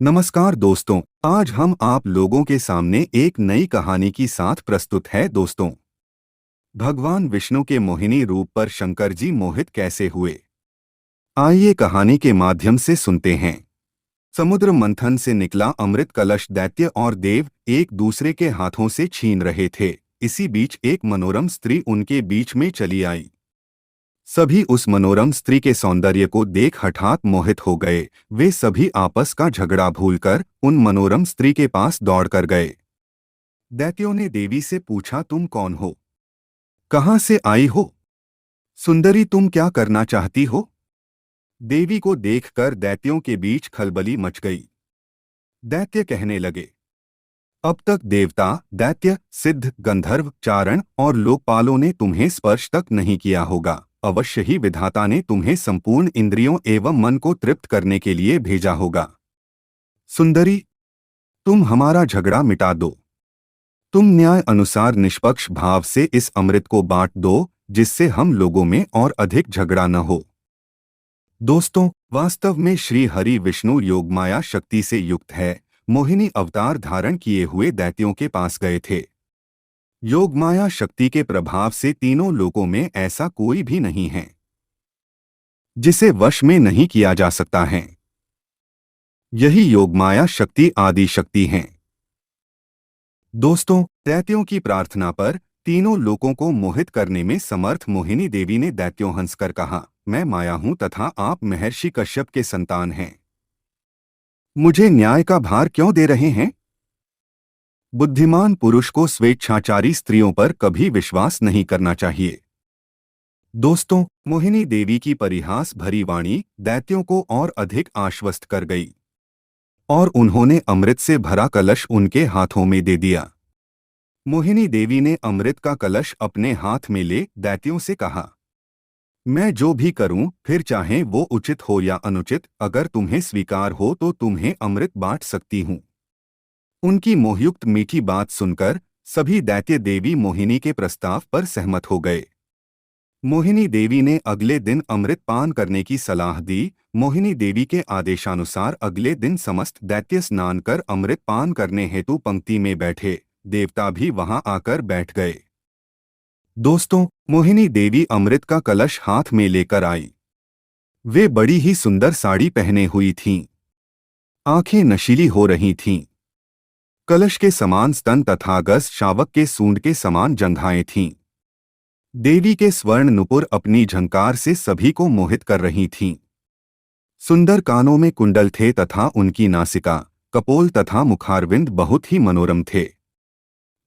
नमस्कार दोस्तों, आज हम आप लोगों के सामने एक नई कहानी की साथ प्रस्तुत है दोस्तों। भगवान विष्णु के मोहिनी रूप पर शंकर जी मोहित कैसे हुए, आइए कहानी के माध्यम से सुनते हैं। समुद्र मंथन से निकला अमृत कलश दैत्य और देव एक दूसरे के हाथों से छीन रहे थे। इसी बीच एक मनोरम स्त्री उनके बीच में चली आई। सभी उस मनोरम स्त्री के सौंदर्य को देख हठात मोहित हो गए। वे सभी आपस का झगड़ा भूलकर उन मनोरम स्त्री के पास दौड़कर गए। दैत्यों ने देवी से पूछा, तुम कौन हो, कहाँ से आई हो, सुंदरी तुम क्या करना चाहती हो? देवी को देखकर दैत्यों के बीच खलबली मच गई। दैत्य कहने लगे, अब तक देवता, दैत्य, सिद्ध, गंधर्व, चारण और लोकपालों ने तुम्हें स्पर्श तक नहीं किया होगा। अवश्य ही विधाता ने तुम्हें संपूर्ण इंद्रियों एवं मन को तृप्त करने के लिए भेजा होगा। सुंदरी, तुम हमारा झगड़ा मिटा दो। तुम न्याय अनुसार निष्पक्ष भाव से इस अमृत को बांट दो, जिससे हम लोगों में और अधिक झगड़ा न हो। दोस्तों, वास्तव में श्री हरि विष्णु योगमाया शक्ति से युक्त है। मोहिनी अवतार धारण किए हुए दैत्यों के पास गए थे। योगमाया शक्ति के प्रभाव से तीनों लोकों में ऐसा कोई भी नहीं है जिसे वश में नहीं किया जा सकता है। यही योगमाया शक्ति आदि शक्ति है। दोस्तों, दैत्यों की प्रार्थना पर तीनों लोकों को मोहित करने में समर्थ मोहिनी देवी ने दैत्यों हंसकर कहा, मैं माया हूं तथा आप महर्षि कश्यप के संतान हैं। मुझे न्याय का भार क्यों दे रहे हैं? बुद्धिमान पुरुष को स्वेच्छाचारी स्त्रियों पर कभी विश्वास नहीं करना चाहिए। दोस्तों, मोहिनी देवी की परिहास भरी वाणी दैत्यों को और अधिक आश्वस्त कर गई और उन्होंने अमृत से भरा कलश उनके हाथों में दे दिया। मोहिनी देवी ने अमृत का कलश अपने हाथ में ले दैत्यों से कहा, मैं जो भी करूं, फिर चाहे वो उचित हो या अनुचित, अगर तुम्हें स्वीकार हो तो तुम्हें अमृत बांट सकती हूं। उनकी मोहयुक्त मीठी बात सुनकर सभी दैत्य देवी मोहिनी के प्रस्ताव पर सहमत हो गए। मोहिनी देवी ने अगले दिन अमृत पान करने की सलाह दी। मोहिनी देवी के आदेशानुसार अगले दिन समस्त दैत्य स्नान कर अमृत पान करने हेतु पंक्ति में बैठे। देवता भी वहां आकर बैठ गए। दोस्तों, मोहिनी देवी अमृत का कलश हाथ में लेकर आई। वे बड़ी ही सुंदर साड़ी पहने हुई थीं। आंखें नशीली हो रही थीं। कलश के समान स्तन तथा गज शावक के सूंड के समान जंघाएं थीं। देवी के स्वर्ण नुपुर अपनी झंकार से सभी को मोहित कर रही थीं। सुंदर कानों में कुंडल थे तथा उनकी नासिका, कपोल तथा मुखारविंद बहुत ही मनोरम थे।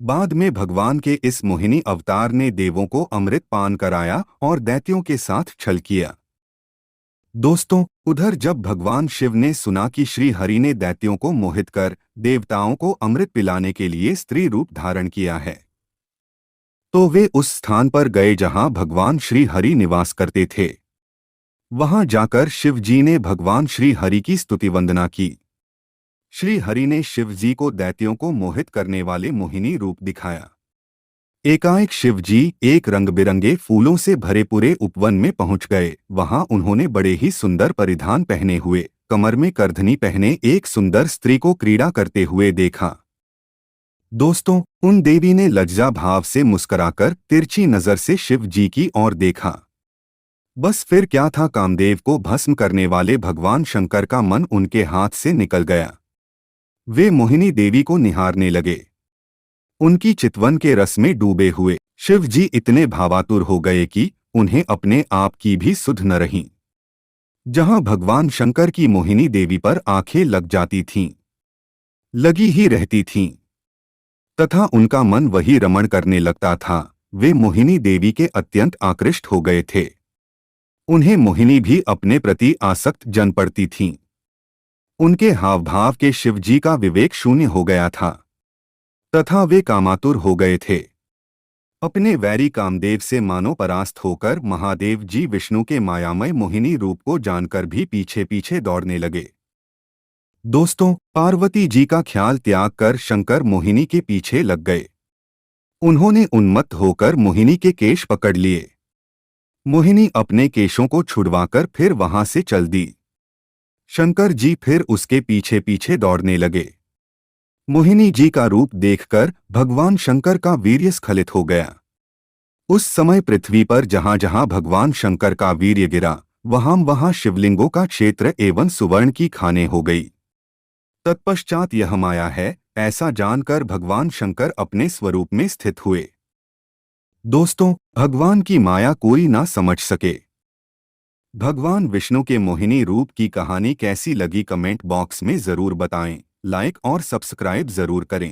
बाद में भगवान के इस मोहिनी अवतार ने देवों को अमृत पान कराया और दैत्यों के साथ छल किया। दोस्तों, उधर जब भगवान शिव ने सुना कि श्री हरि ने दैत्यों को मोहित कर देवताओं को अमृत पिलाने के लिए स्त्री रूप धारण किया है, तो वे उस स्थान पर गए जहां भगवान श्री हरि निवास करते थे। वहां जाकर शिव जी ने भगवान श्री हरि की स्तुति वंदना की। श्री हरि ने शिव जी को दैत्यों को मोहित करने वाले मोहिनी रूप दिखाया। एकाएक शिव जी एक रंग बिरंगे फूलों से भरे पूरे उपवन में पहुंच गए। वहां उन्होंने बड़े ही सुंदर परिधान पहने हुए, कमर में करधनी पहने एक सुंदर स्त्री को क्रीड़ा करते हुए देखा। दोस्तों, उन देवी ने लज्जा भाव से मुस्कुराकर तिरछी नजर से शिव जी की ओर देखा। बस फिर क्या था, कामदेव को भस्म करने वाले भगवान शंकर का मन उनके हाथ से निकल गया। वे मोहिनी देवी को निहारने लगे। उनकी चितवन के रस में डूबे हुए शिव जी इतने भावातुर हो गए कि उन्हें अपने आप की भी सुध न रही। जहां भगवान शंकर की मोहिनी देवी पर आंखें लग जाती थीं, लगी ही रहती थीं, तथा उनका मन वही रमण करने लगता था। वे मोहिनी देवी के अत्यंत आकृष्ट हो गए थे। उन्हें मोहिनी भी अपने प्रति आसक्त जन पड़ती थीं। उनके हाव भाव के शिव जी का विवेक शून्य हो गया था तथा वे कामातुर हो गए थे। अपने वैरी कामदेव से मानो परास्त होकर महादेव जी विष्णु के मायामय मोहिनी रूप को जानकर भी पीछे पीछे दौड़ने लगे। दोस्तों, पार्वती जी का ख्याल त्याग कर शंकर मोहिनी के पीछे लग गए। उन्होंने उन्मत्त होकर मोहिनी के केश पकड़ लिए। मोहिनी अपने केशों को छुड़वाकर फिर वहां से चल दी। शंकर जी फिर उसके पीछे पीछे दौड़ने लगे। मोहिनी जी का रूप देखकर भगवान शंकर का वीर्य स्खलित हो गया। उस समय पृथ्वी पर जहां जहां भगवान शंकर का वीर्य गिरा, वहां वहां शिवलिंगों का क्षेत्र एवं सुवर्ण की खानें हो गई। तत्पश्चात यह माया है, ऐसा जानकर भगवान शंकर अपने स्वरूप में स्थित हुए। दोस्तों, भगवान की माया कोई ना समझ सके। भगवान विष्णु के मोहिनी रूप की कहानी कैसी लगी कमेंट बॉक्स में जरूर बताएं। लाइक और सब्सक्राइब जरूर करें।